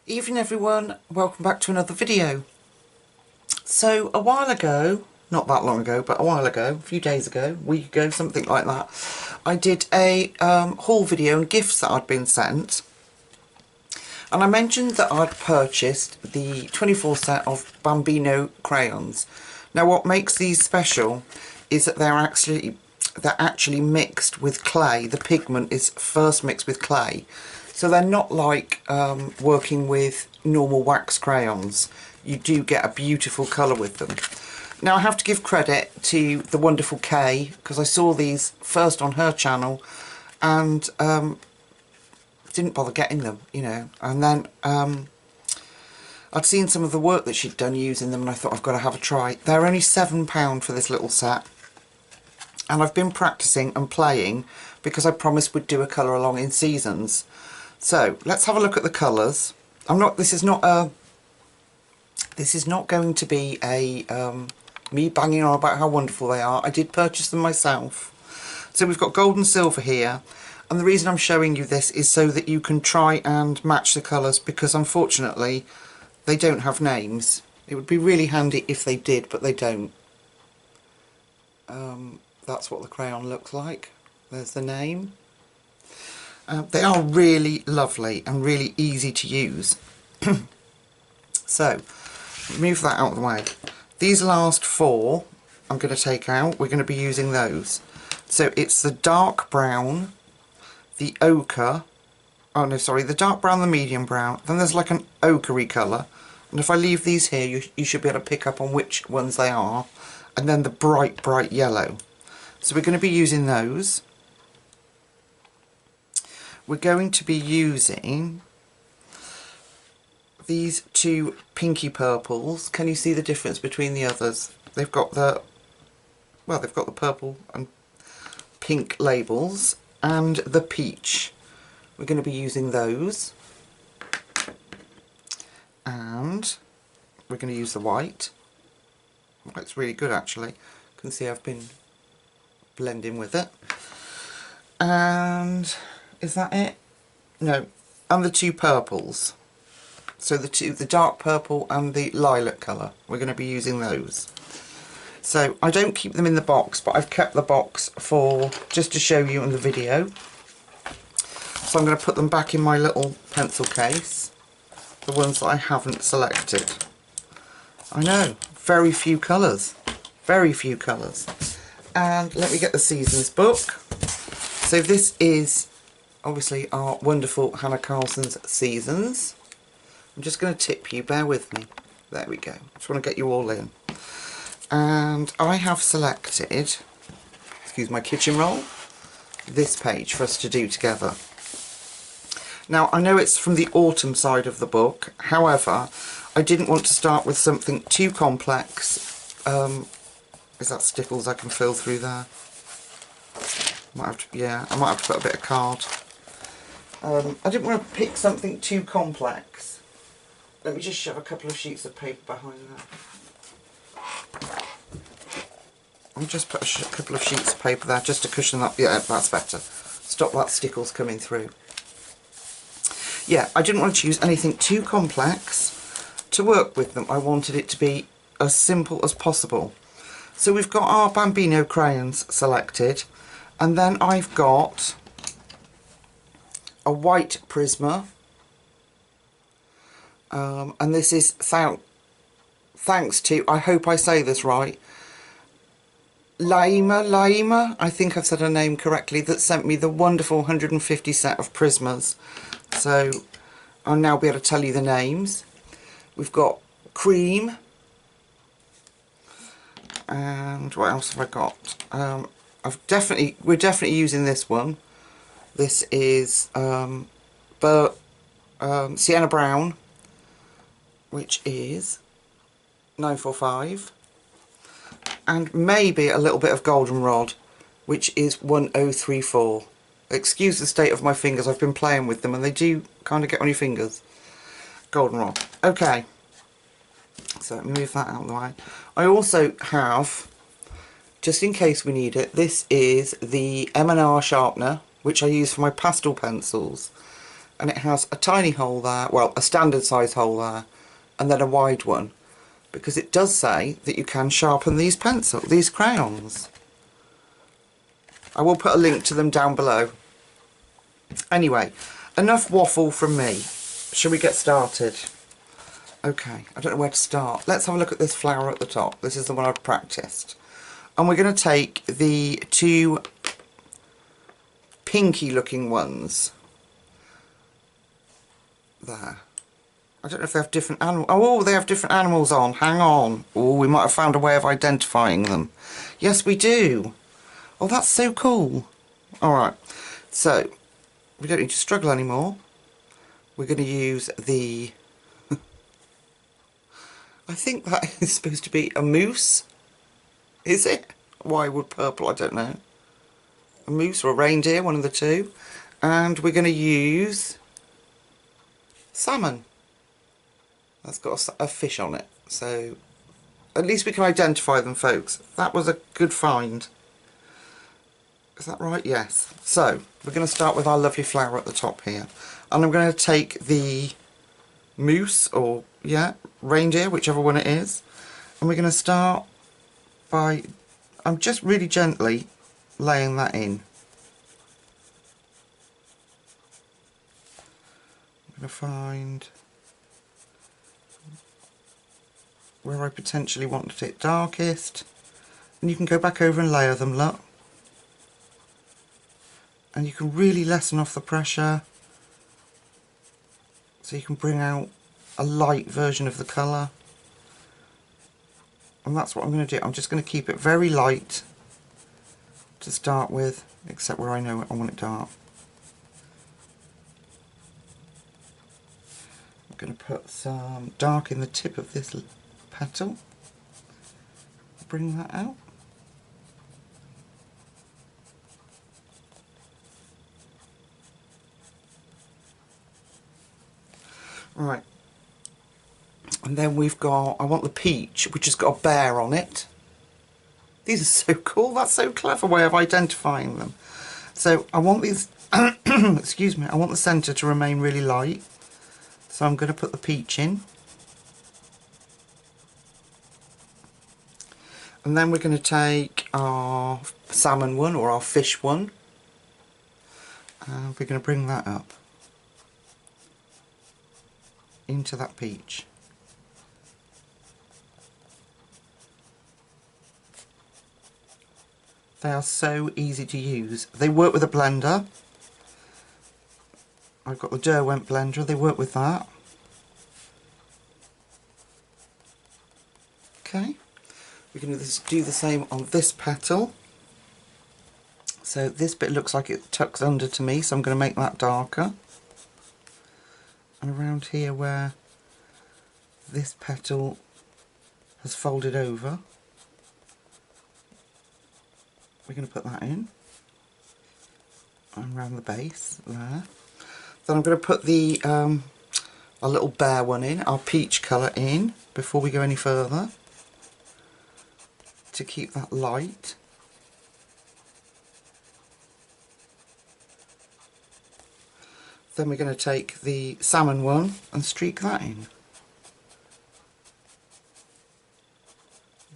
Evening everyone, welcome back to another video. So a while ago, not that long ago, but a while ago, a few days ago, a week ago, something like that, I did a haul video and gifts that I'd been sent. And I mentioned that I'd purchased the 24 set of Bambino crayons. Now what makes these special is that they're actually mixed with clay. The pigment is first mixed with clay. So they're not like working with normal wax crayons. You do get a beautiful colour with them. Now I have to give credit to the wonderful Kay, because I saw these first on her channel and didn't bother getting them, you know. And then I'd seen some of the work that she'd done using them and I thought I've got to have a try. They're only £7 for this little set. And I've been practising and playing because I promised we'd do a colour along in seasons. So let's have a look at the colours. This is not going to be a me banging on about how wonderful they are. I did purchase them myself. So we've got gold and silver here, and the reason I'm showing you this is so that you can try and match the colours, because unfortunately they don't have names. It would be really handy if they did, but they don't. That's what the crayon looks like. There's the name. They are really lovely and really easy to use. So, move that out of the way. These last four I'm going to take out. We're going to be using those. So it's the dark brown, the ochre, oh no sorry, the dark brown, the medium brown, then there's like an ochre-y colour, and if I leave these here you should be able to pick up on which ones they are, and then the bright yellow. So we're going to be using those. We're going to be using these two pinky purples. Can you see the difference between the others? They've got the purple and pink labels, and the peach. We're going to be using those. And we're going to use the white. White's really good actually. You can see I've been blending with it. And is that it? No. And the two purples. So the dark purple and the lilac colour. We're going to be using those. So I don't keep them in the box, but I've kept the box for just to show you in the video. So I'm going to put them back in my little pencil case. The ones that I haven't selected. I know, very few colours. Very few colours. And let me get the seasons book. So this is obviously our wonderful Hanna Karlzon's seasons. I'm just going to tip you, bear with me. There we go. Just want to get you all in. And I have selected, excuse my kitchen roll, this page for us to do together. Now I know it's from the autumn side of the book, however I didn't want to start with something too complex. Is that stickles I can fill through there? I might have to put a bit of card. I didn't want to pick something too complex. Let me just shove a couple of sheets of paper behind that. I'll just put a couple of sheets of paper there just to cushion up. Yeah, that's better. Stop that stickles coming through. Yeah, I didn't want to choose anything too complex to work with them. I wanted it to be as simple as possible. So we've got our Bambino crayons selected, and then I've got a white Prisma. And this is thanks to, I hope I say this right, Laima, I think I've said her name correctly, that sent me the wonderful 150 set of Prismas. So I'll now be able to tell you the names. We've got cream, and what else have I got? We're definitely using this one. This is Sienna Brown, which is 945, and maybe a little bit of goldenrod, which is 1034. Excuse the state of my fingers, I've been playing with them and they do kind of get on your fingers. Goldenrod. Okay, so let me move that out of the way. I also have, just in case we need it, this is the M&R sharpener, which I use for my pastel pencils. and it has a tiny hole there, well, a standard size hole there, and then a wide one, because it does say that you can sharpen these crayons. I will put a link to them down below. Anyway, enough waffle from me. Shall we get started? Okay, I don't know where to start. Let's have a look at this flower at the top. This is the one I've practiced. And we're going to take the two pinky looking ones. There. I don't know if they have different animals. Oh, they have different animals on. Hang on. Oh, we might have found a way of identifying them. Yes, we do. Oh, that's so cool. Alright, so we don't need to struggle anymore. We're going to use the... I think that is supposed to be a moose. Is it? Why would purple? I don't know. A moose or a reindeer, one of the two. And we're going to use salmon. That's got a fish on it. So at least we can identify them, folks. That was a good find. Is that right? Yes. So we're going to start with our lovely flower at the top here. And I'm going to take the moose, or yeah, reindeer, whichever one it is. And we're going to start by, I'm just really gently laying that in. I'm going to find where I potentially wanted it darkest. And you can go back over and layer them, look. And you can really lessen off the pressure, so you can bring out a light version of the colour. And that's what I'm going to do. I'm just going to keep it very light to start with, except where I know I want it dark. I'm going to put some dark in the tip of this petal. Bring that out. Right, and then we've got, I want the peach, which has got a bear on it. These are so cool. That's so clever way of identifying them. So I want these, excuse me, I want the centre to remain really light. So I'm going to put the peach in. And then we're going to take our salmon one, or our fish one, and we're going to bring that up into that peach. They are so easy to use. They work with a blender. I've got the Derwent blender, they work with that. Okay, we're going to do the same on this petal. So this bit looks like it tucks under to me, so I'm going to make that darker. And around here where this petal has folded over, we're going to put that in. And around the base there. Then I'm going to put the a little bear one in, our peach colour in, before we go any further, to keep that light. Then we're going to take the salmon one and streak that in.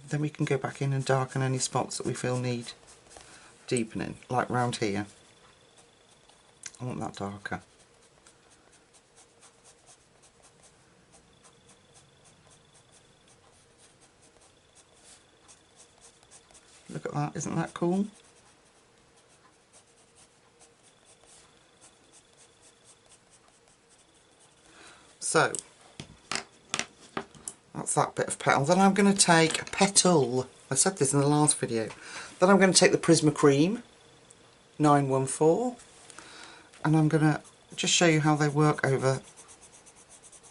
Then we can go back in and darken any spots that we feel need deepening, like round here. I want that darker. Look at that, isn't that cool? So, that's that bit of petal. Then I'm going to take a petal. I said this in the last video. Then I'm going to take the Prisma Cream 914, and I'm going to just show you how they work over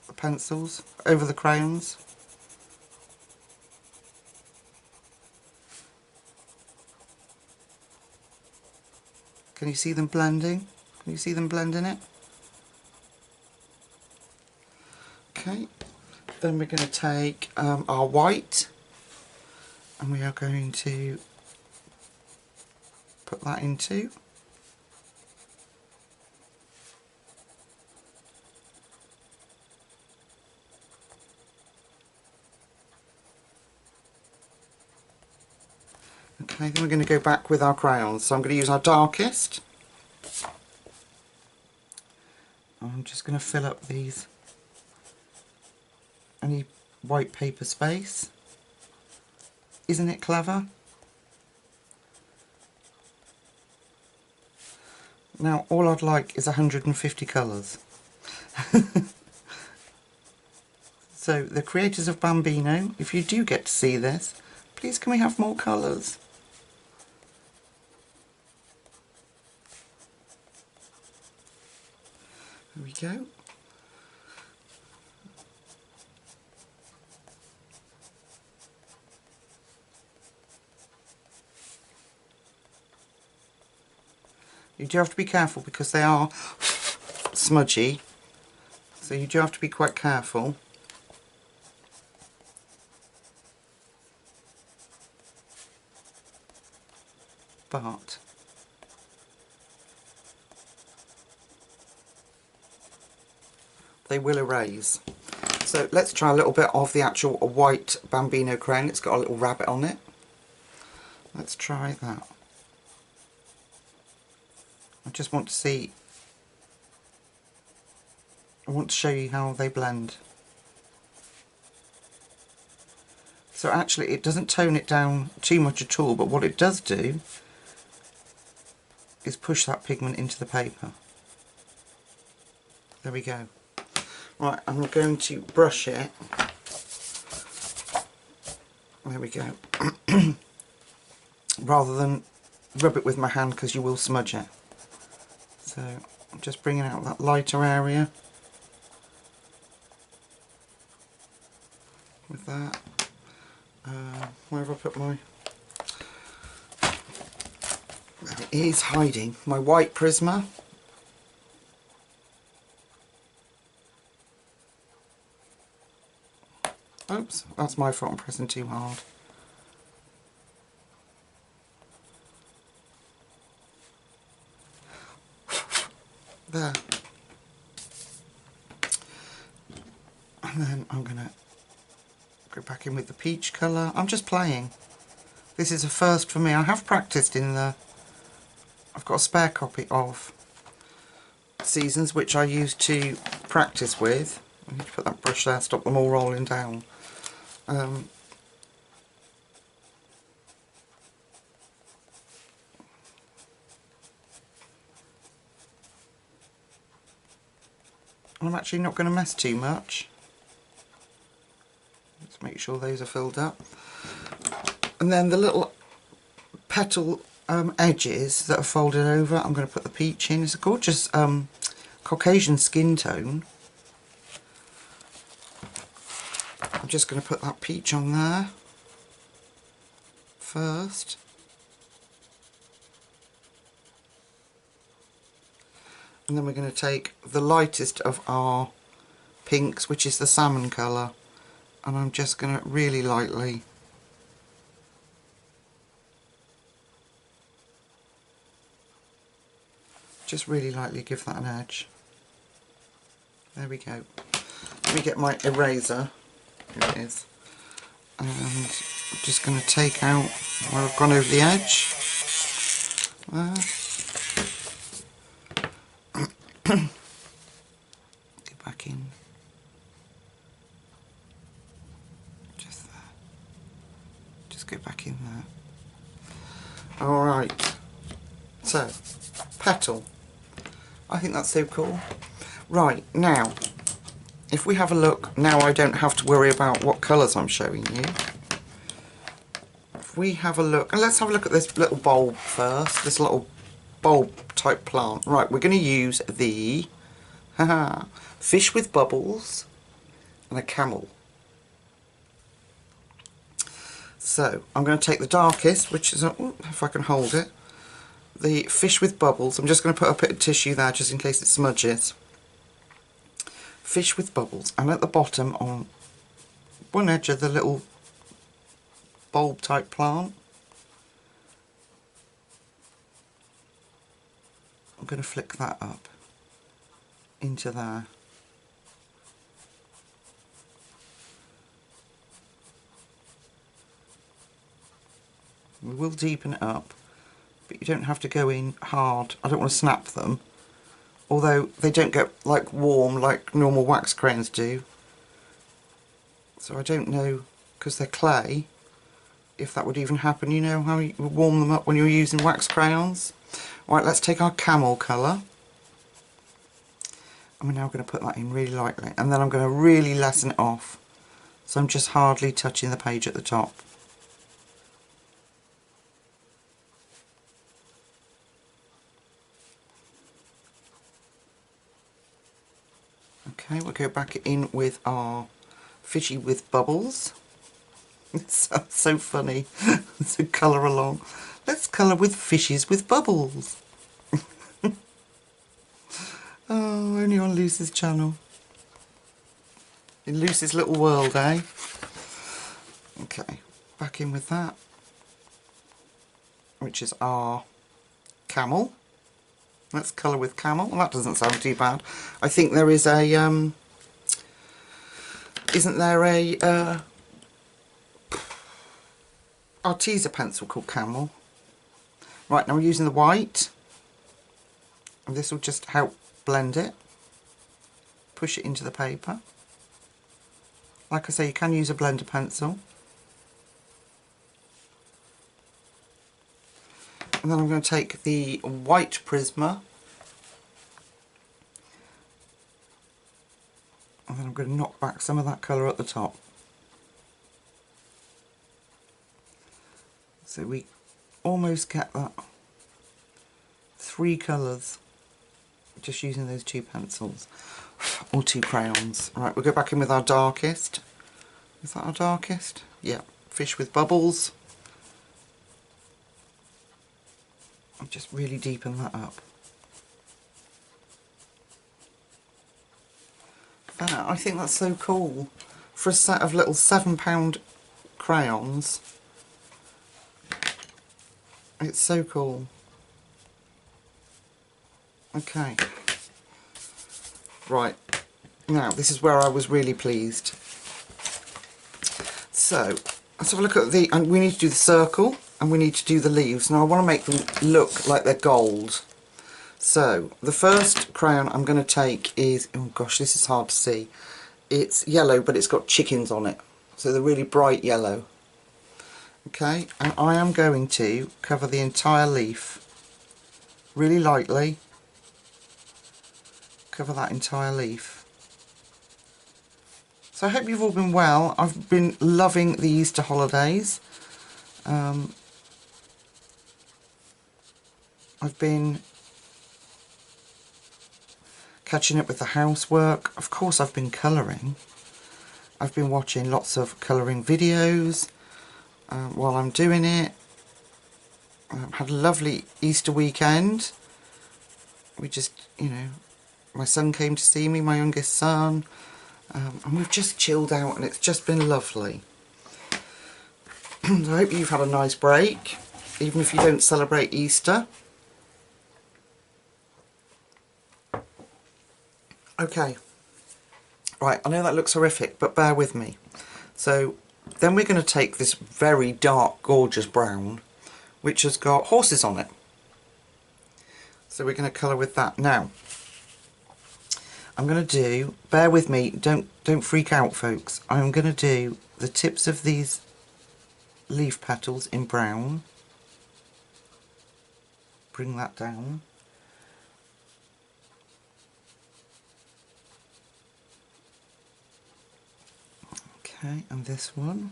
the pencils, over the crayons. Can you see them blending? Can you see them blending it? Okay, then we're going to take our white, and we are going to put that into. Okay, then we're going to go back with our crayons. So I'm going to use our darkest. I'm just going to fill up these, any white paper space. Isn't it clever? Now all I'd like is 150 colours. So the creators of Bambino, if you do get to see this, please can we have more colours? There we go. You do have to be careful because they are smudgy, so you do have to be quite careful. But they will erase. So let's try a little bit of the actual white Bambino crayon. It's got a little rabbit on it. Let's try that. I just want to see, I want to show you how they blend. So actually it doesn't tone it down too much at all, but what it does do is push that pigment into the paper. There we go. Right, I'm going to brush it. There we go. Rather than rub it with my hand because you will smudge it. So I'm just bringing out that lighter area with that. Where have I put my... There it is, hiding. My white Prisma. Oops, that's my fault, I'm pressing too hard. There. And then I'm going to go back in with the peach colour. I'm just playing. This is a first for me. I have practised in the... I've got a spare copy of Seasons which I used to practice with. I need to put that brush there, stop them all rolling down. I'm actually not going to mess too much. Let's make sure those are filled up. And then the little petal edges that are folded over, I'm going to put the peach in. It's a gorgeous Caucasian skin tone. I'm just going to put that peach on there first. And then we're going to take the lightest of our pinks, which is the salmon colour, and I'm just going to really lightly give that an edge. There we go. Let me get my eraser. Here it is. And I'm just going to take out where I've gone over the edge. There. Get back in. Just there. Just go back in there. Alright. So, petal. I think that's so cool. Right, now, if we have a look, now I don't have to worry about what colours I'm showing you. If we have a look, and let's have a look at this little bulb first, this little bulb type plant. Right, we're going to use the fish with bubbles and a camel. So, I'm going to take the darkest, which is, if I can hold it, the fish with bubbles. I'm just going to put a bit of tissue there just in case it smudges. Fish with bubbles, and at the bottom on one edge of the little bulb type plant, I'm going to flick that up into there. We will deepen it up, but you don't have to go in hard. I don't want to snap them, although they don't get like warm like normal wax crayons do. So I don't know, because they're clay, if that would even happen. You know how you warm them up when you're using wax crayons? Right, let's take our camel colour. And we're now going to put that in really lightly. And then I'm going to really lessen it off. So I'm just hardly touching the page at the top. Okay, we'll go back in with our fishy with bubbles. It sounds so funny to colour along. Let's colour with fishes with bubbles. Oh, only on Lucy's channel. In Lucy's little world, eh? Okay, back in with that, which is our camel. Let's colour with camel. Well, that doesn't sound too bad. I think there is a, isn't there a Arteza pencil called camel? Right, now we're using the white. And this will just help blend it. Push it into the paper. Like I say, you can use a blender pencil. And then I'm going to take the white Prisma. And then I'm going to knock back some of that colour at the top. So we almost get that 3 colours just using those 2 pencils. Or 2 crayons. Right, we'll go back in with our darkest. Is that our darkest? Yeah, fish with bubbles. I'll just really deepen that up. That, I think that's so cool. For a set of little £7 crayons. It's so cool. Okay. Right. Now, this is where I was really pleased. So, let's have a look at the... And we need to do the circle, and we need to do the leaves. Now, I want to make them look like they're gold. So, the first crayon I'm going to take is... Oh gosh, this is hard to see. It's yellow, but it's got chickens on it. So, they're really bright yellow. Okay, and I am going to cover the entire leaf really lightly. Cover that entire leaf. So I hope you've all been well. I've been loving the Easter holidays. I've been catching up with the housework. Of course, I've been colouring. I've been watching lots of colouring videos while I'm doing it. Had a lovely Easter weekend. We just, you know, my son came to see me, my youngest son, and we've just chilled out, and it's just been lovely. So I hope you've had a nice break, even if you don't celebrate Easter. Okay, right, I know that looks horrific, but bear with me. So then we're going to take this very dark, gorgeous brown, which has got horses on it. So we're going to colour with that. Now, I'm going to do, bear with me, don't freak out folks, I'm going to do the tips of these leaf petals in brown. Bring that down. Okay, and this one.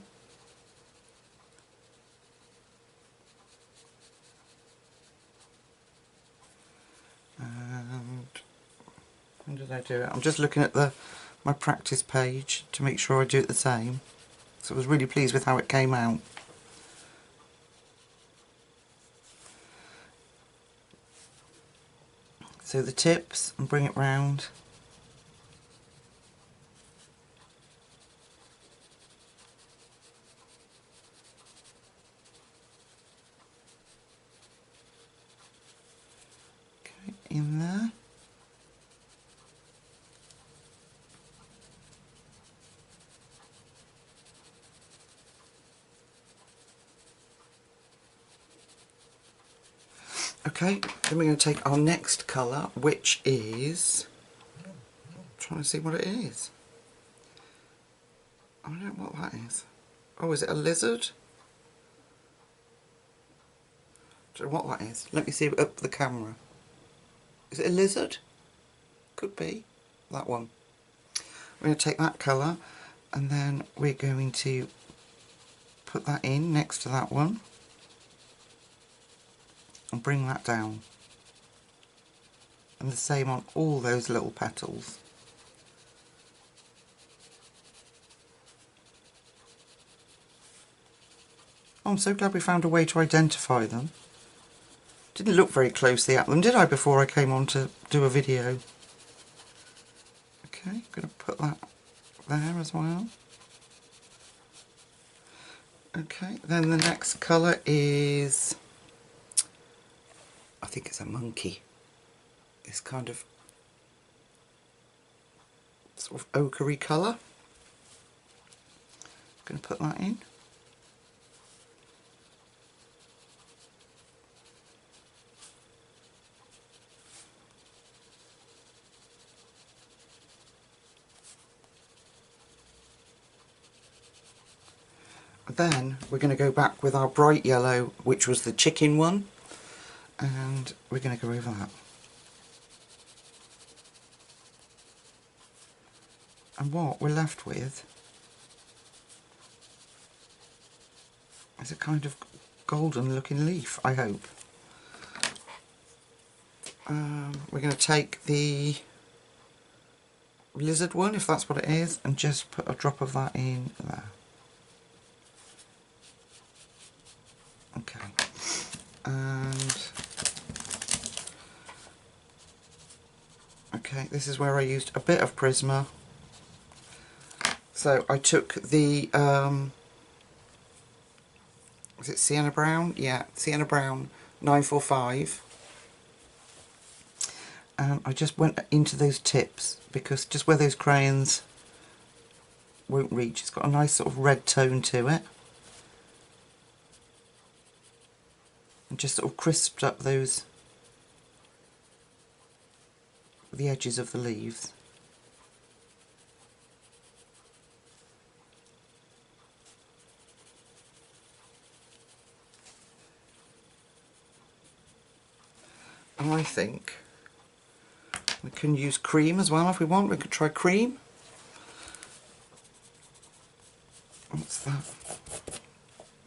And when did I do it? I'm just looking at my practice page to make sure I do it the same. So I was really pleased with how it came out. So the tips, and bring it round. Okay, in there. Okay, then we're going to take our next colour, which is... I'm trying to see what it is. I don't know what that is. Oh, is it a lizard? I don't know what that is. Let me see it up the camera. Is it a lizard? Could be. That one. We're going to take that colour and then we're going to put that in next to that one and bring that down. And the same on all those little petals. Oh, I'm so glad we found a way to identify them. Didn't look very closely at them, did I, before I came on to do a video? Okay, I'm going to put that there as well. Okay, then the next colour is... I think it's a monkey. This kind of sort of ochre-y colour. I'm going to put that in. Then we're going to go back with our bright yellow, which was the chicken one, and we're going to go over that. And what we're left with is a kind of golden looking leaf, I hope. We're going to take the lizard one, if that's what it is, and just put a drop of that in there. Okay, and okay, this is where I used a bit of Prisma. So I took the was it Sienna Brown? Yeah, Sienna Brown 945, and I just went into those tips because just where those crayons won't reach, it's got a nice sort of red tone to it. And just sort of crisped up the edges of the leaves. And I think we can use cream as well if we want. We could try cream. What's that?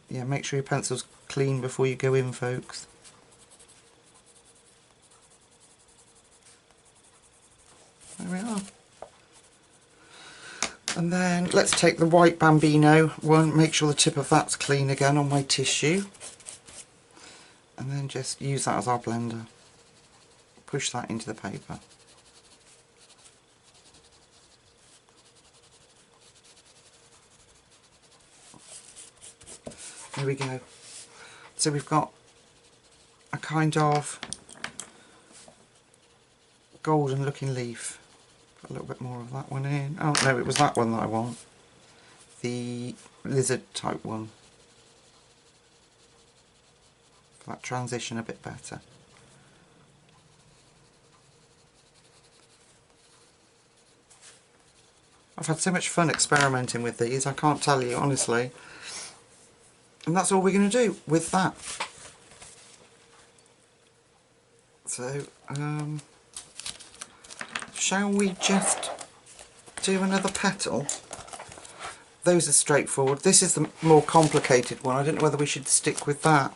Yeah, make sure your pencil's clean before you go in, folks. There we are. And then let's take the white Bambino one, make sure the tip of that's clean again on my tissue. And then just use that as our blender. Push that into the paper. There we go. So we've got a kind of golden looking leaf. Put a little bit more of that one in. Oh no, it was that one that I want. The lizard type one. For that transition a bit better. I've had so much fun experimenting with these, I can't tell you honestly. And that's all we're going to do with that. So, shall we just do another petal? Those are straightforward. This is the more complicated one. I don't know whether we should stick with that.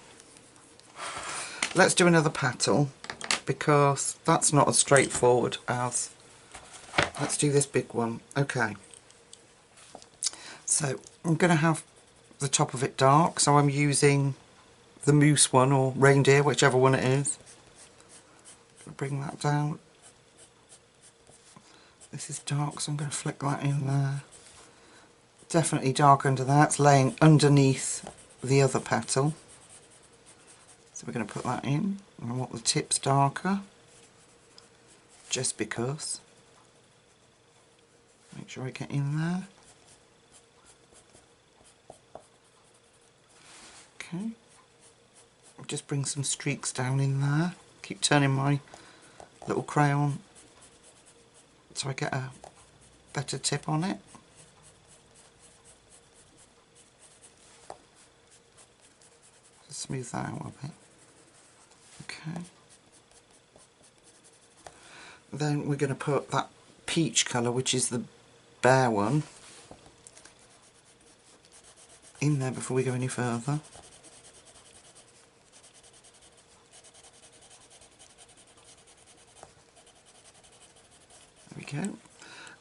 Let's do another petal, because that's not as straightforward as... Let's do this big one. Okay. So, I'm going to have the top of it dark, so I'm using the moose one or reindeer, whichever one it is. Bring that down. This is dark, so I'm going to flick that in there. Definitely dark under that. It's laying underneath the other petal. So we're going to put that in. I want the tips darker, just because. Make sure I get in there. Okay. just bring some streaks down in there. Keep turning my little crayon so I get a better tip on it. Just smooth that out a bit. Okay. Then we're going to put that peach colour, which is the bare one, in there before we go any further. There we go.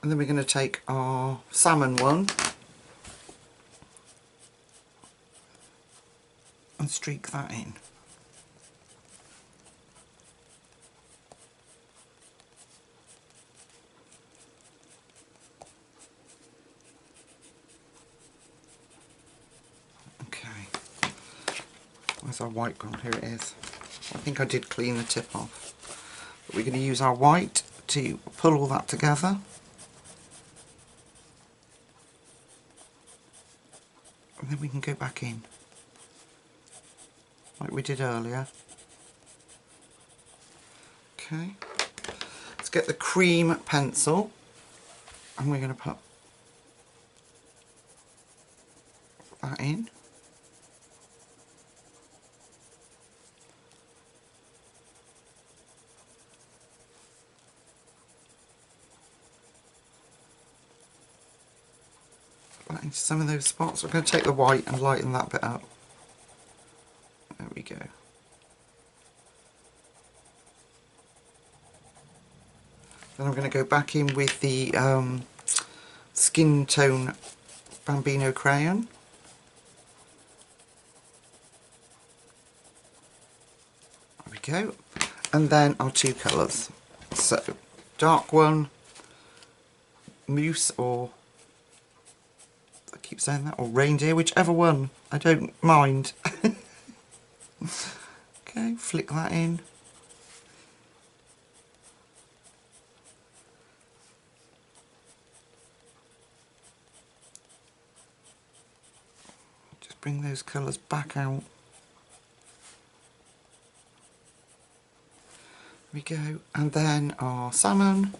And then we're going to take our salmon one and streak that in. Where's our white gone? Here it is. I think I did clean the tip off. But we're going to use our white to pull all that together. And then we can go back in, like we did earlier. Okay. Let's get the cream pencil, and we're going to put that in. Into some of those spots. We're going to take the white and lighten that bit up. There we go. Then I'm going to go back in with the skin tone Bambino crayon. There we go. And then our two colours. So, dark one, mousse, or I keep saying that, or reindeer, whichever one, I don't mind. Okay, flick that in. Just bring those colours back out. There we go, and then our salmon.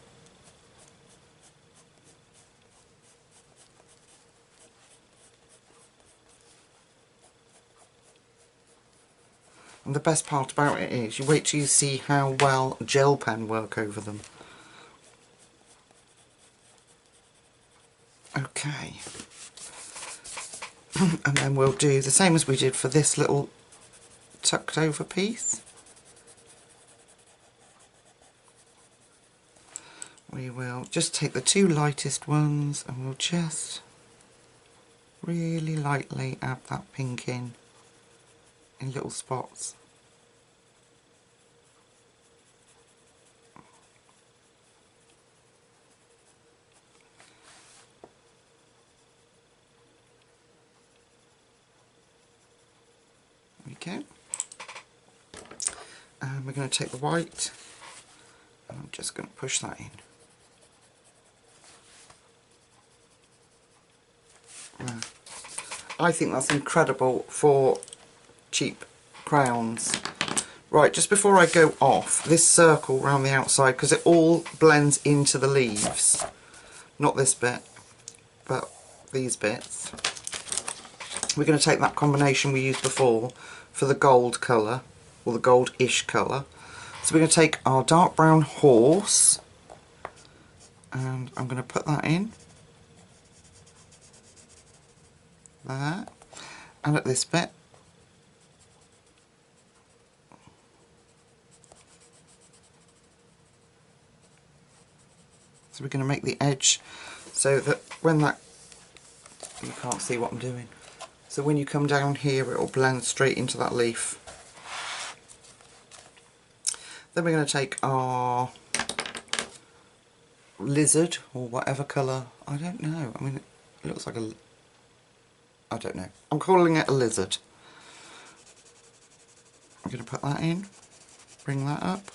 And the best part about it is you wait till you see how well gel pen work over them. Okay. And then we'll do the same as we did for this little tucked over piece. We will just take the two lightest ones and we'll just really lightly add that pink in little spots. There we go. And we're going to take the white and I'm just going to push that in. I think that's incredible for cheap crayons. Right, just before I go off, this circle around the outside, because it all blends into the leaves, not this bit, but these bits, we're going to take that combination we used before for the gold colour, or the gold-ish colour. So we're going to take our dark brown horse, and I'm going to put that in. There, and at this bit, so we're going to make the edge so that when that, you can't see what I'm doing, so when you come down here it will blend straight into that leaf. Then we're going to take our lizard, or whatever colour, I don't know, I mean it looks like a, I don't know. I'm calling it a lizard. I'm going to put that in, bring that up.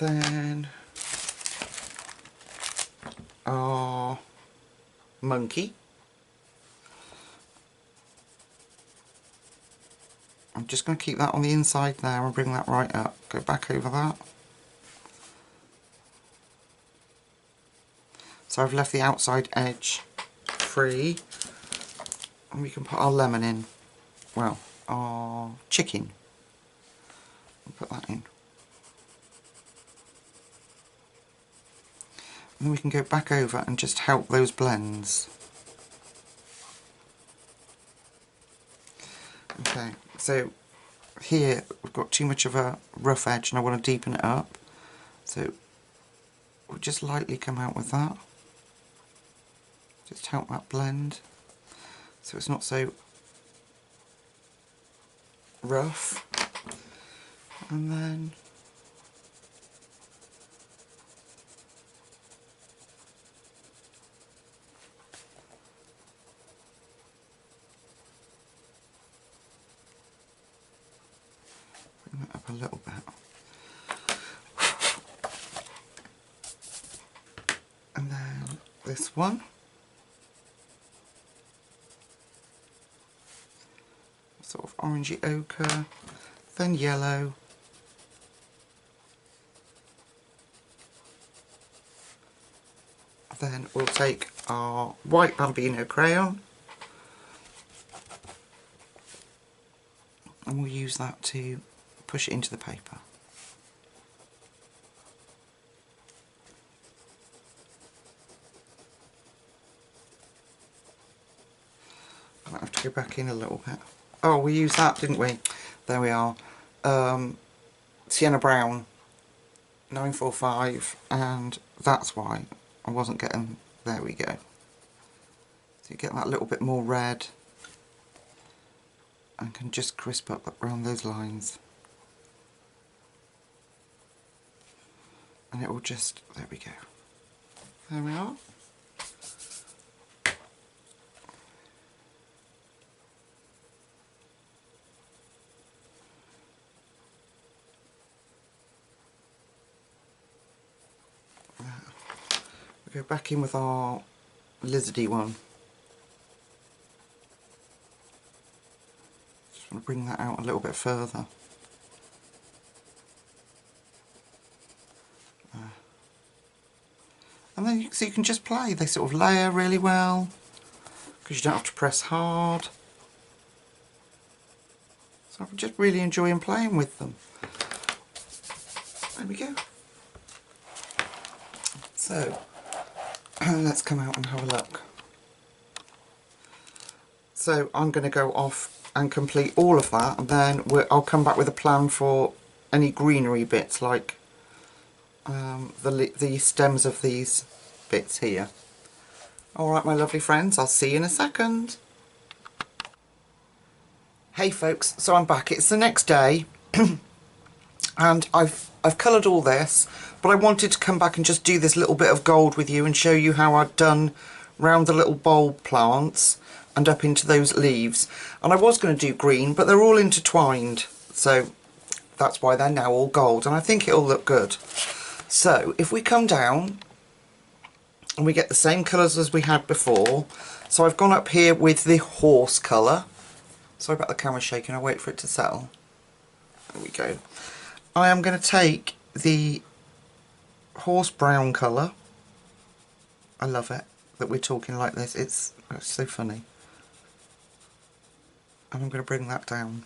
Then our monkey. I'm just going to keep that on the inside there and bring that right up. Go back over that. So I've left the outside edge free. And we can put our lemon in. Well, our chicken. We'll put that in. And then we can go back over and just help those blends. Okay, so here we've got too much of a rough edge and I want to deepen it up. So we'll just lightly come out with that. Just help that blend so it's not so rough. And then bring that up a little bit. And then this one. Sort of orangey ochre, then yellow, then we'll take our white Bambino crayon and we'll use that to push it into the paper. I might have to go back in a little bit. Oh, we used that, didn't we? There we are. Sienna Brown 945, and that's why I wasn't getting... There we go. So you get that little bit more red and can just crisp up around those lines. And it will just... There we go. There we are. Go back in with our lizardy one. Just want to bring that out a little bit further. And then so you can just play. They sort of layer really well because you don't have to press hard. So I'm just really enjoying playing with them. There we go. So let's come out and have a look. So I'm going to go off and complete all of that, and then I'll come back with a plan for any greenery bits, like the stems of these bits here. Alright my lovely friends, I'll see you in a second. Hey folks, so I'm back. It's the next day and I've coloured all this, but I wanted to come back and just do this little bit of gold with you and show you how I'd done round the little bulb plants and up into those leaves. And I was going to do green, but they're all intertwined, so that's why they're now all gold, and I think it'll look good. So if we come down and we get the same colours as we had before, so I've gone up here with the horse colour. Sorry about the camera shaking, I'll wait for it to settle. There we go. I am going to take the horse brown colour. I love it that we're talking like this, it's so funny. And I'm going to bring that down.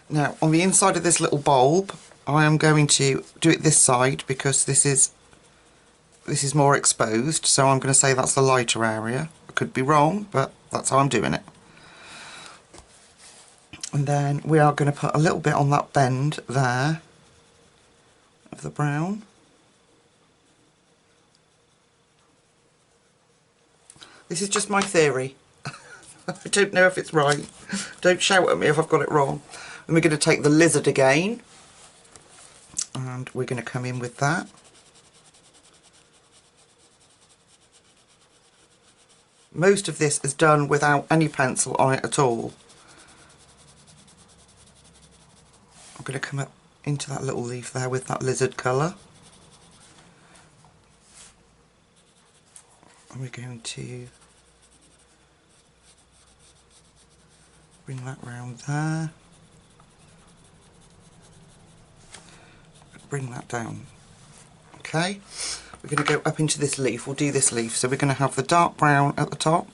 Now on the inside of this little bulb I am going to do it this side because this is more exposed, so I'm going to say that's the lighter area. I could be wrong, but that's how I'm doing it. And then we are going to put a little bit on that bend there of the brown. This is just my theory. I don't know if it's right. Don't shout at me if I've got it wrong. And we're going to take the lizard again, and we're going to come in with that. Most of this is done without any pencil on it at all. I'm going to come up into that little leaf there with that lizard colour. And we're going to bring that round there. Bring that down. Okay, we're going to go up into this leaf. We'll do this leaf. So we're going to have the dark brown at the top.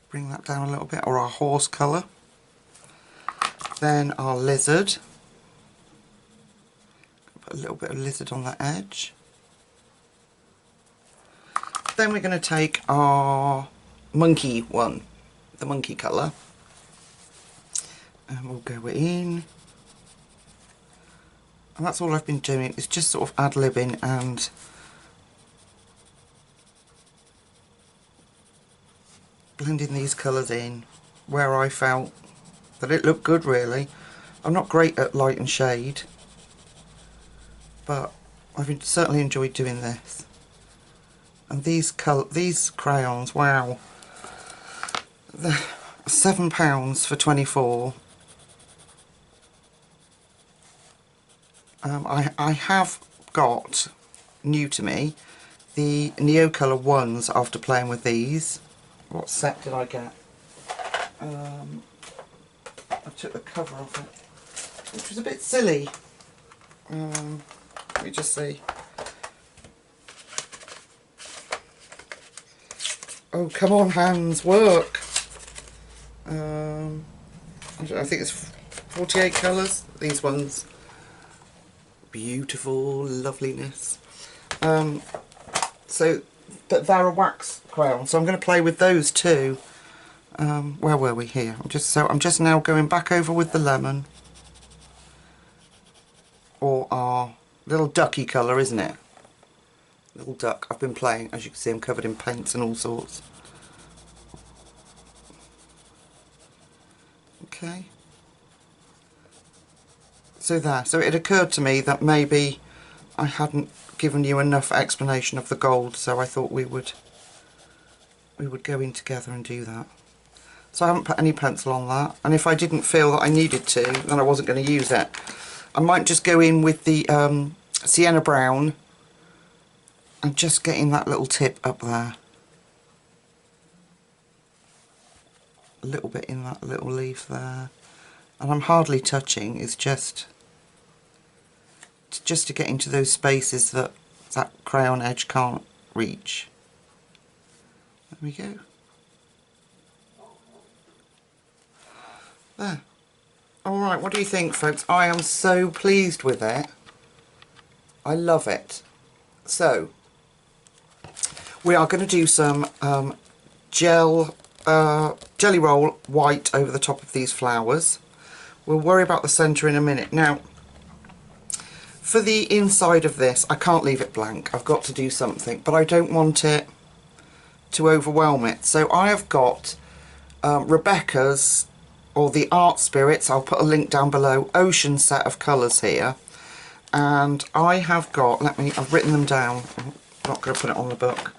Bring that down a little bit, or our horse colour. Then our lizard. Put a little bit of lizard on that edge. Then we're going to take our monkey one, the monkey colour, and we'll go in. And that's all I've been doing, is just sort of ad-libbing and blending these colours in where I felt that it looked good, really. I'm not great at light and shade, but I've certainly enjoyed doing this. And these crayons, wow, they're £7 for 24. I have got, new to me, the Neocolour ones after playing with these. What set did I get? I took the cover off it, which was a bit silly. Let me just see. Oh, come on, hands, work. I think it's 48 colours, these ones. Beautiful loveliness. But they're a wax crayon, so I'm going to play with those too. Where were we here? I'm just now going back over with the lemon, or our little ducky colour, isn't it? Little duck. I've been playing, as you can see, I'm covered in paints and all sorts. Okay. So there. So it occurred to me that maybe I hadn't given you enough explanation of the gold, so I thought we would go in together and do that. So I haven't put any pencil on that, and if I didn't feel that I needed to, then I wasn't going to use it. I might just go in with the sienna brown and just getting that little tip up there. A little bit in that little leaf there. And I'm hardly touching, it's just to get into those spaces that that crayon edge can't reach. There we go. There. Alright, what do you think, folks? I am so pleased with it. I love it. So, we are going to do some jelly roll white over the top of these flowers. We'll worry about the centre in a minute. Now, for the inside of this, I can't leave it blank. I've got to do something, but I don't want it to overwhelm it. So I have got Rebecca's, or the Art Spirits, I'll put a link down below, ocean set of colours here. And I have got, I've written them down, I'm not going to put it on the book.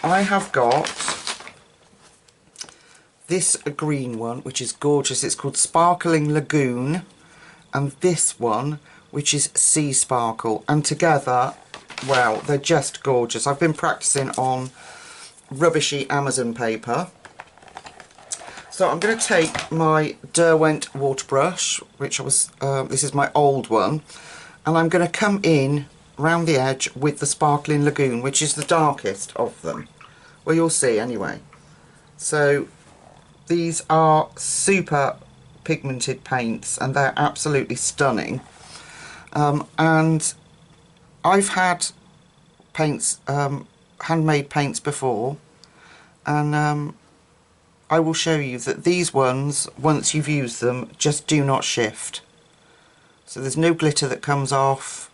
I have got this green one, which is gorgeous. It's called Sparkling Lagoon, and this one, which is Sea Sparkle. And together, well, they're just gorgeous. I've been practicing on rubbishy Amazon paper. So I'm going to take my Derwent water brush, which this is my old one, and I'm going to come in round the edge with the Sparkling Lagoon, which is the darkest of them. Well, you'll see anyway. So these are super pigmented paints, and they're absolutely stunning. And I've had paints, handmade paints before, and I will show you that these ones, once you've used them, just do not shift. So there's no glitter that comes off.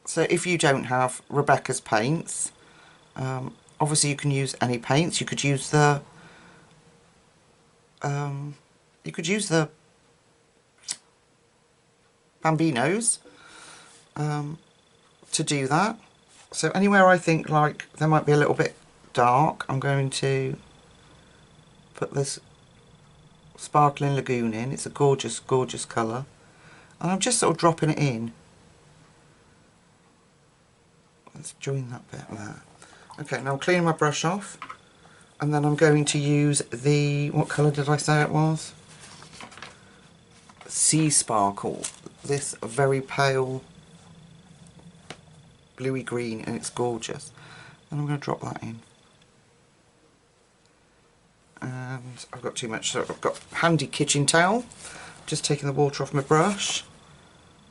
So if you don't have Rebecca's paints, obviously you can use any paints. You could use the Bambinos to do that. So anywhere I think like there might be a little bit dark, I'm going to put this Sparkling Lagoon in. It's a gorgeous, gorgeous colour. And I'm just sort of dropping it in. Let's join that bit there. Okay, now I'm cleaning my brush off. And then I'm going to use the, what colour did I say it was? Sea Sparkle. This very pale bluey green, and it's gorgeous. And I'm going to drop that in. And I've got too much, so I've got handy kitchen towel. Just taking the water off my brush.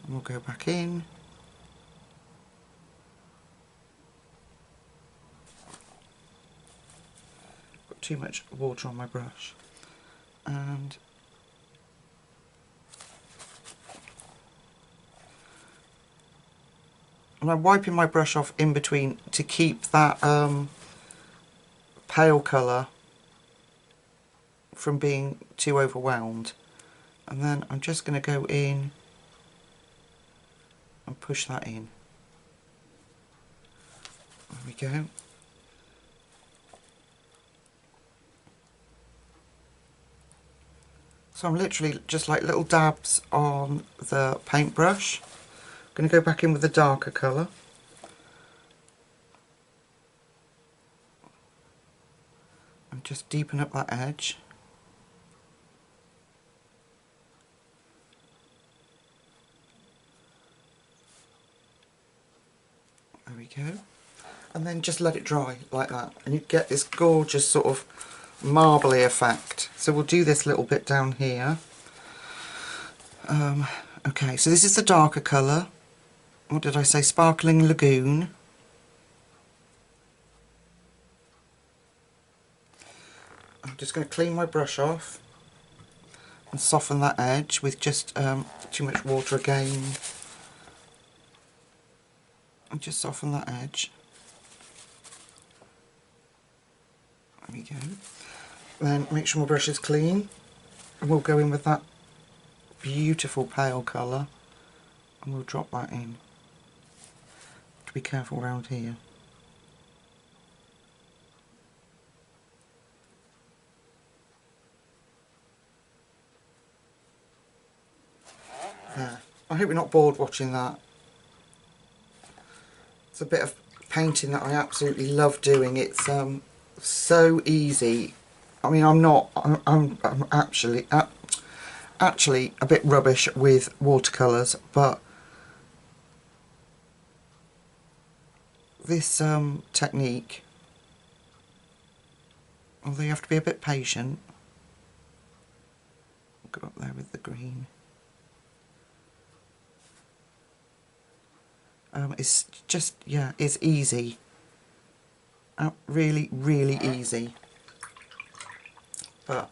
And we'll go back in. Got too much water on my brush. And I'm wiping my brush off in between to keep that pale colour from being too overwhelmed. And then I'm just going to go in and push that in. There we go. So I'm literally just like little dabs on the paintbrush. I'm going to go back in with the darker colour. And just deepen up that edge. There we go. And then just let it dry like that. And you get this gorgeous sort of marbly effect. So we'll do this little bit down here. Okay, so this is the darker colour. What did I say? Sparkling Lagoon. I'm just going to clean my brush off and soften that edge with just too much water again. And just soften that edge. There we go. Then make sure my brush is clean, and we'll go in with that beautiful pale colour, and we'll drop that in. To be careful around here. There. I hope you're not bored watching that. It's a bit of painting that I absolutely love doing. It's so easy. I mean, I'm actually a bit rubbish with watercolours, but this technique, although you have to be a bit patient. I'll go up there with the green. It's just, yeah, it's easy. Really, really easy. But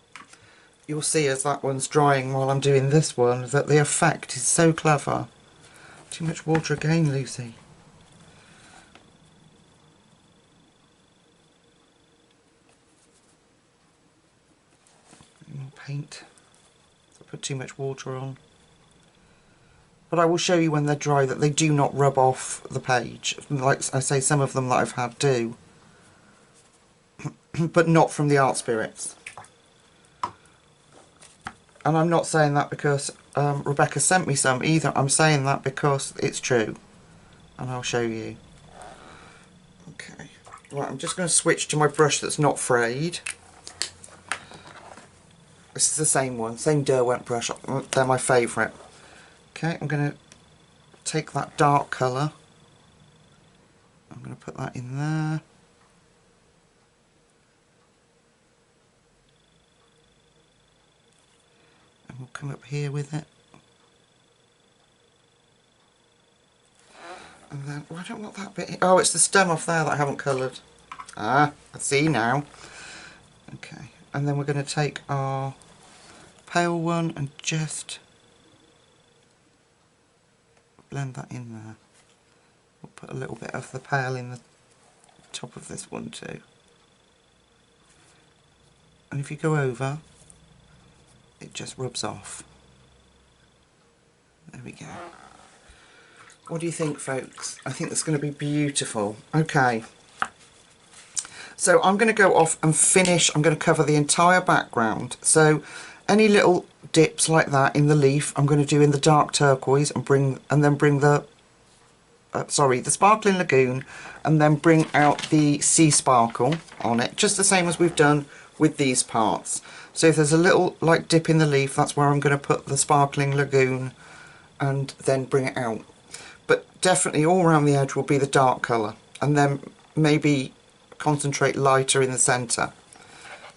you'll see as that one's drying while I'm doing this one that the effect is so clever. Too much water again, Lucy. More paint. I put too much water on. But I will show you when they're dry that they do not rub off the page. Like I say, some of them that I've had do. But not from the Art Spirits. And I'm not saying that because Rebecca sent me some either. I'm saying that because it's true. And I'll show you. Okay. Right, I'm just going to switch to my brush that's not frayed. This is the same one. Same Derwent brush. They're my favourite. Okay, I'm going to take that dark colour. I'm going to put that in there. And we'll come up here with it. And then, oh, I don't want that bit. Oh, it's the stem off there that I haven't coloured. Ah, I see now. Okay, and then we're going to take our pale one and just blend that in there. We'll put a little bit of the pale in the top of this one too. And if you go over, it just rubs off. There we go. What do you think, folks? I think it's going to be beautiful. Okay. So I'm going to go off and finish. I'm going to cover the entire background. So any little dips like that in the leaf I'm going to do in the dark turquoise and then bring the the sparkling lagoon, and then bring out the sea sparkle on it, just the same as we've done with these parts. So if there's a little like dip in the leaf, that's where I'm going to put the sparkling lagoon and then bring it out. But definitely all around the edge will be the dark colour, and then maybe concentrate lighter in the centre.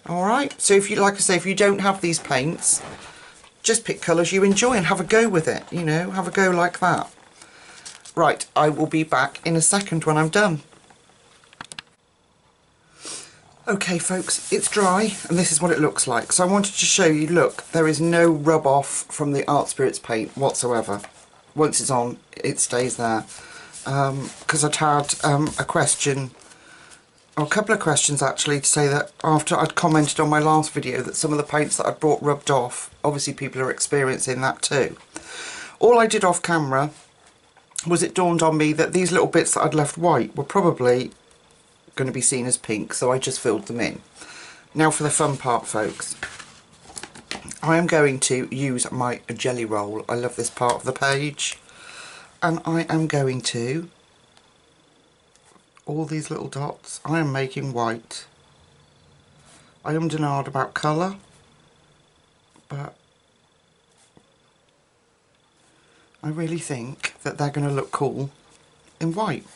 Alright, so if you, like I say, if you don't have these paints, just pick colours you enjoy and have a go with it, you know, have a go like that. Right, I will be back in a second when I'm done. Okay folks, it's dry and this is what it looks like. So I wanted to show you, look, there is no rub off from the Art Spirits paint whatsoever. Once it's on, it stays there. Because I'd had a question, or a couple of questions actually, to say that after I'd commented on my last video that some of the paints that I'd brought rubbed off. Obviously people are experiencing that too. All I did off camera was it dawned on me that these little bits that I'd left white were probably going to be seen as pink, so I just filled them in. Now for the fun part folks. I am going to use my jelly roll. I love this part of the page. And I am going to, all these little dots, I am making white. I am denied about colour, but I really think that they're going to look cool in white.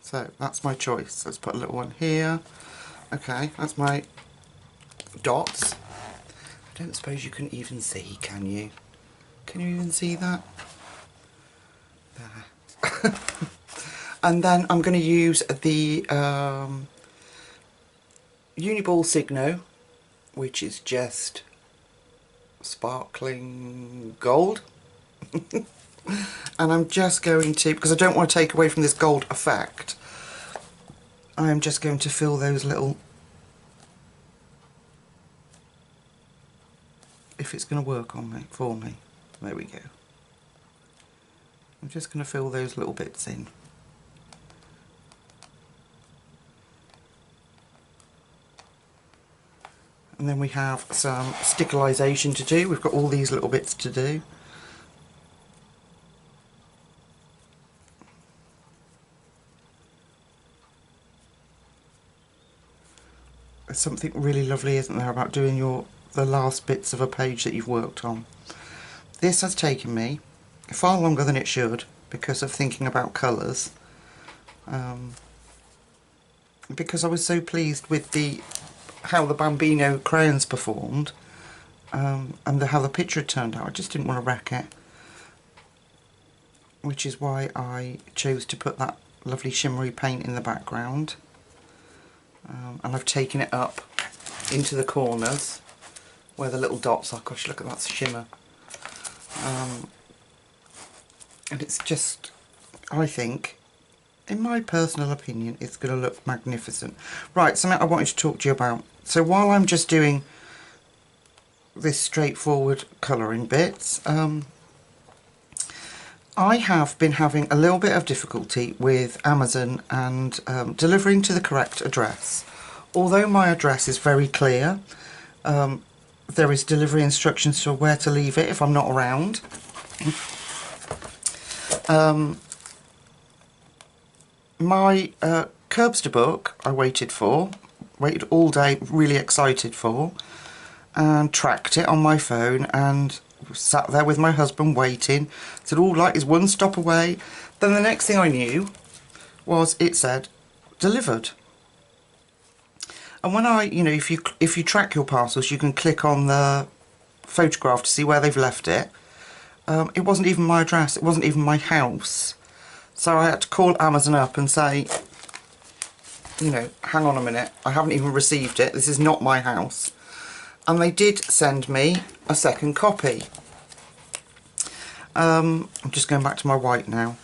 So that's my choice. Let's put a little one here. Okay, that's my dots. I don't suppose you can even see, can you? Can you even see that? There. And then I'm going to use the Uniball Signo, which is just sparkling gold. And I'm just going to, because I don't want to take away from this gold effect, I am just going to fill those little, if it's going to work on me, for me, there we go. I'm just going to fill those little bits in. And then we have some stickerization to do. We've got all these little bits to do. There's something really lovely, isn't there, about doing the last bits of a page that you've worked on. This has taken me far longer than it should because of thinking about colours. Because I was so pleased with how the Bambino crayons performed, and how the picture had turned out. I just didn't want to wreck it, which is why I chose to put that lovely shimmery paint in the background. And I've taken it up into the corners where the little dots are. Gosh, look at that shimmer. And it's just, I think, in my personal opinion, it's going to look magnificent. Right, something I wanted to talk to you about. So while I'm just doing this straightforward colouring bits, I have been having a little bit of difficulty with Amazon and delivering to the correct address. Although my address is very clear, there is delivery instructions for where to leave it if I'm not around. My Curbster book I waited all day, really excited for, and tracked it on my phone and sat there with my husband waiting. Said all like is one stop away. Then the next thing I knew was it said delivered. And when if you track your parcels, you can click on the photograph to see where they've left it. It wasn't even my address, it wasn't even my house. So I had to call Amazon up and say, hang on a minute, I haven't even received it, this is not my house. And they did send me a second copy. I'm just going back to my white now.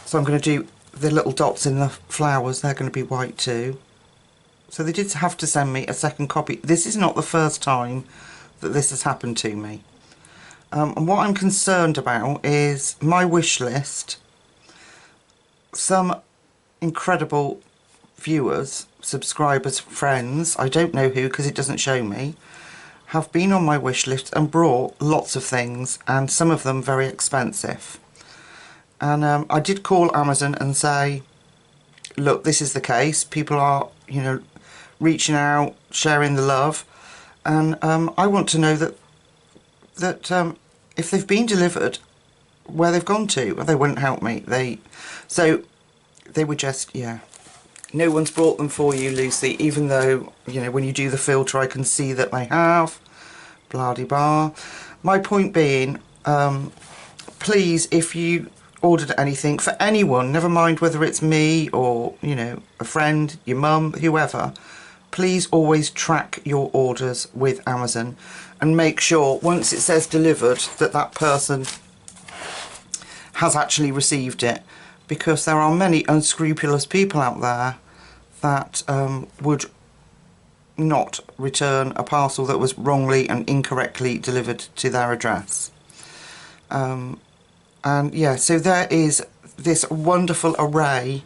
So I'm going to do the little dots in the flowers, they're going to be white too. So they did have to send me a second copy. This is not the first time that this has happened to me. And what I'm concerned about is my wish list. Some incredible viewers, subscribers, friends, I don't know who because it doesn't show me, have been on my wish list and brought lots of things, and some of them very expensive. And I did call Amazon and say, look, this is the case. People are, you know, reaching out, sharing the love, and I want to know that if they've been delivered, where they've gone to. Well, they wouldn't help me. So they were just, yeah. No one's brought them for you, Lucy, even though, you know, when you do the filter I can see that they have. Blah-de-blah. My point being, please, if you ordered anything for anyone, never mind whether it's me or, you know, a friend, your mum, whoever, please always track your orders with Amazon and make sure once it says delivered that that person has actually received it, because there are many unscrupulous people out there that would not return a parcel that was wrongly and incorrectly delivered to their address. And yeah, so there is this wonderful array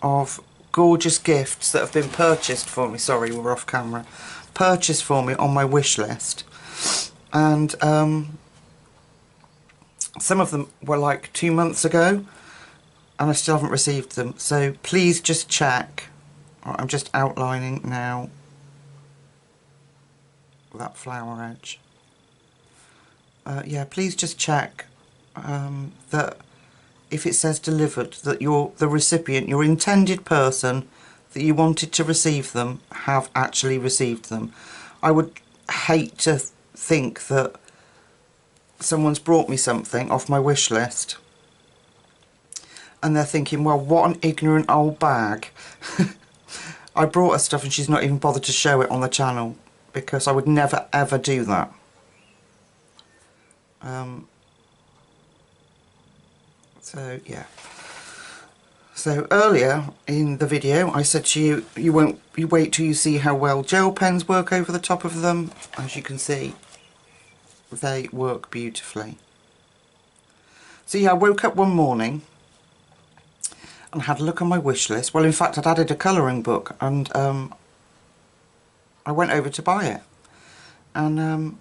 of gorgeous gifts that have been purchased for me. Sorry, we're off camera. Purchased for me on my wish list. And some of them were like 2 months ago and I still haven't received them. So please just check. I'm just outlining now that flower edge. Yeah, please just check that if it says delivered, that the recipient, your intended person that you wanted to receive them, have actually received them. I would hate to think that someone's brought me something off my wish list and they're thinking, well, what an ignorant old bag. I brought her stuff and she's not even bothered to show it on the channel, because I would never ever do that. So yeah. So earlier in the video I said to you, you wait till you see how well gel pens work over the top of them. As you can see, they work beautifully. So yeah, I woke up one morning and had a look on my wish list. Well, in fact, I'd added a colouring book and I went over to buy it. And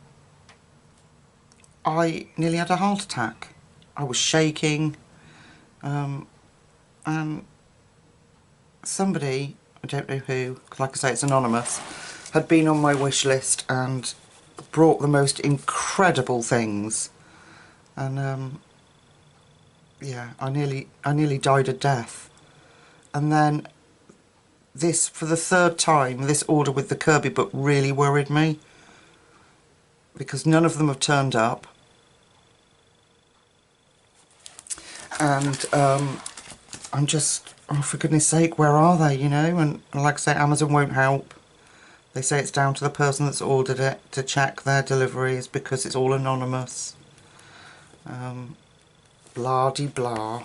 I nearly had a heart attack. I was shaking. And somebody, I don't know who, like I say, it's anonymous, had been on my wish list and brought the most incredible things. And yeah, I nearly died a death. And then this, for the third time, this order with the Kirby book really worried me, because none of them have turned up. And I'm just, oh, for goodness sake, where are they, you know? And like I say, Amazon won't help. They say it's down to the person that's ordered it to check their deliveries, because it's all anonymous. Blah-de-blah.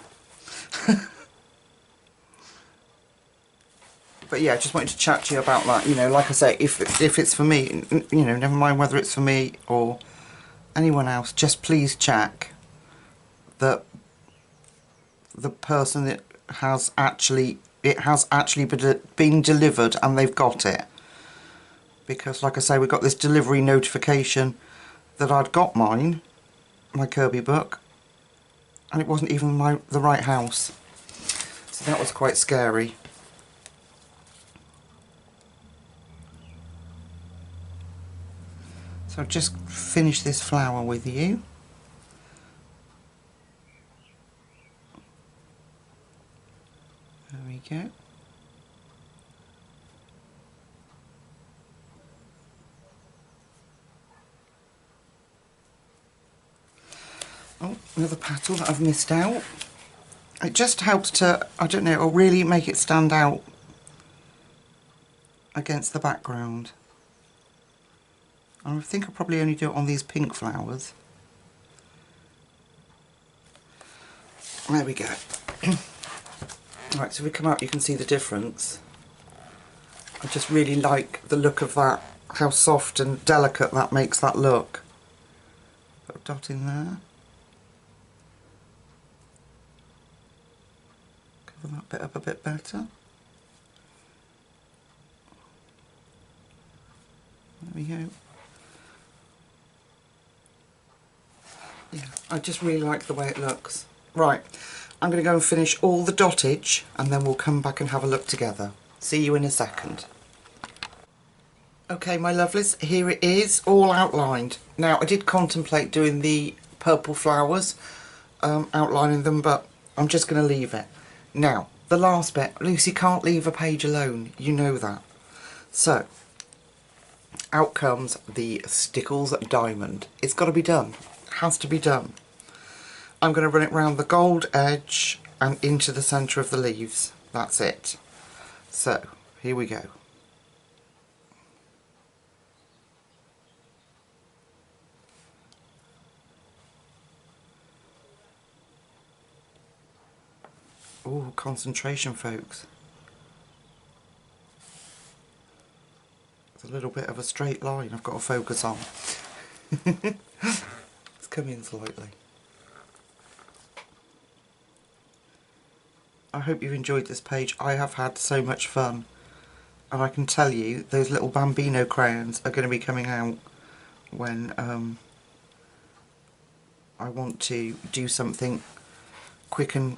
But yeah, I just wanted to chat to you about that. You know, like I say, if it's for me, you know, never mind whether it's for me or anyone else, just please check that the person that has actually been delivered and they've got it. Because like I say, we got this delivery notification that I'd got mine, my Kirby book, and it wasn't even the right house. So that was quite scary. So I'll just finish this flower with you. There we go. Oh, another petal that I've missed out. It just helps to, I don't know, it'll really make it stand out against the background. I think I'll probably only do it on these pink flowers. There we go. Right, so we come out, you can see the difference. I just really like the look of that, how soft and delicate that makes that look. Put a dot in there. Cover that bit up a bit better. There we go. I just really like the way it looks. Right, I'm going to go and finish all the dottage and then we'll come back and have a look together. See you in a second. Okay, my lovelies, here it is, all outlined. Now, I did contemplate doing the purple flowers, outlining them, but I'm just going to leave it. Now, the last bit, Lucy can't leave a page alone, you know that. So, out comes the Stickles Diamond. It's got to be done, it has to be done. I'm going to run it round the gold edge and into the centre of the leaves. That's it. So, here we go. Oh, concentration, folks. It's a little bit of a straight line I've got to focus on. It's come in slightly. I hope you've enjoyed this page. I have had so much fun. And I can tell you, those little Bambino crayons are going to be coming out when I want to do something quick and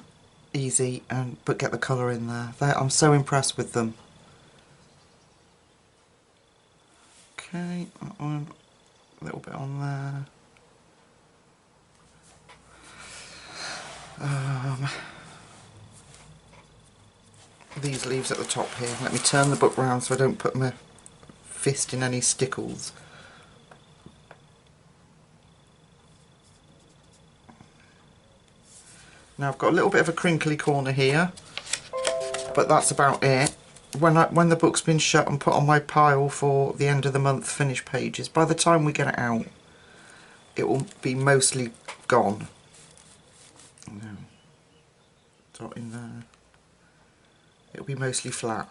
easy but get the colour in there. I'm so impressed with them. Okay, that one, a little bit on there. These leaves at the top here. Let me turn the book round so I don't put my fist in any stickles. Now I've got a little bit of a crinkly corner here, but that's about it. When the book's been shut and put on my pile for the end of the month finished pages, by the time we get it out, it will be mostly gone. Now, dot in there. It'll be mostly flat.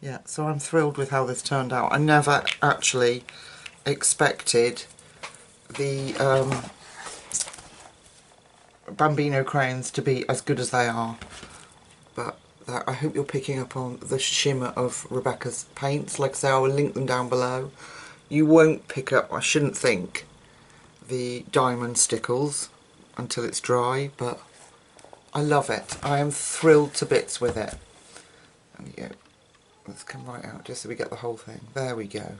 Yeah, so I'm thrilled with how this turned out. I never actually expected the Bambino crayons to be as good as they are, but I hope you're picking up on the shimmer of Rebecca's paints. Like I say, I will link them down below. You won't pick up, I shouldn't think, the diamond stickles until it's dry, but I love it. I am thrilled to bits with it. There we go. Let's come right out just so we get the whole thing. There we go.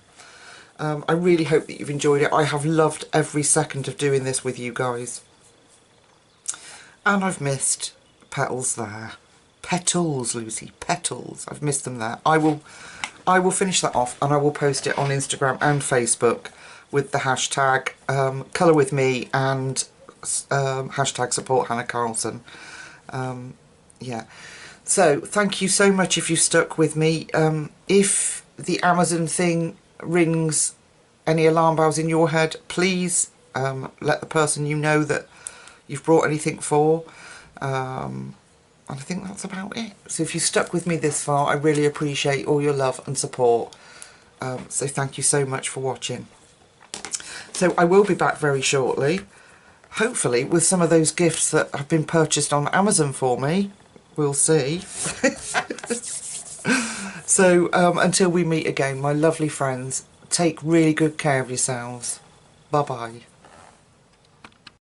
I really hope that you've enjoyed it. I have loved every second of doing this with you guys. And I've missed petals there. Petals, Lucy, petals. I've missed them there. I will finish that off and I will post it on Instagram and Facebook with the hashtag colour with me and hashtag support Hanna Karlzon. Yeah. So thank you so much if you stuck with me. If the Amazon thing rings any alarm bells in your head, please let the person you know that you've brought anything for. And I think that's about it. So if you stuck with me this far, I really appreciate all your love and support. So thank you so much for watching. So I will be back very shortly, hopefully with some of those gifts that have been purchased on Amazon for me. We'll see. So until we meet again, my lovely friends, take really good care of yourselves. Bye bye.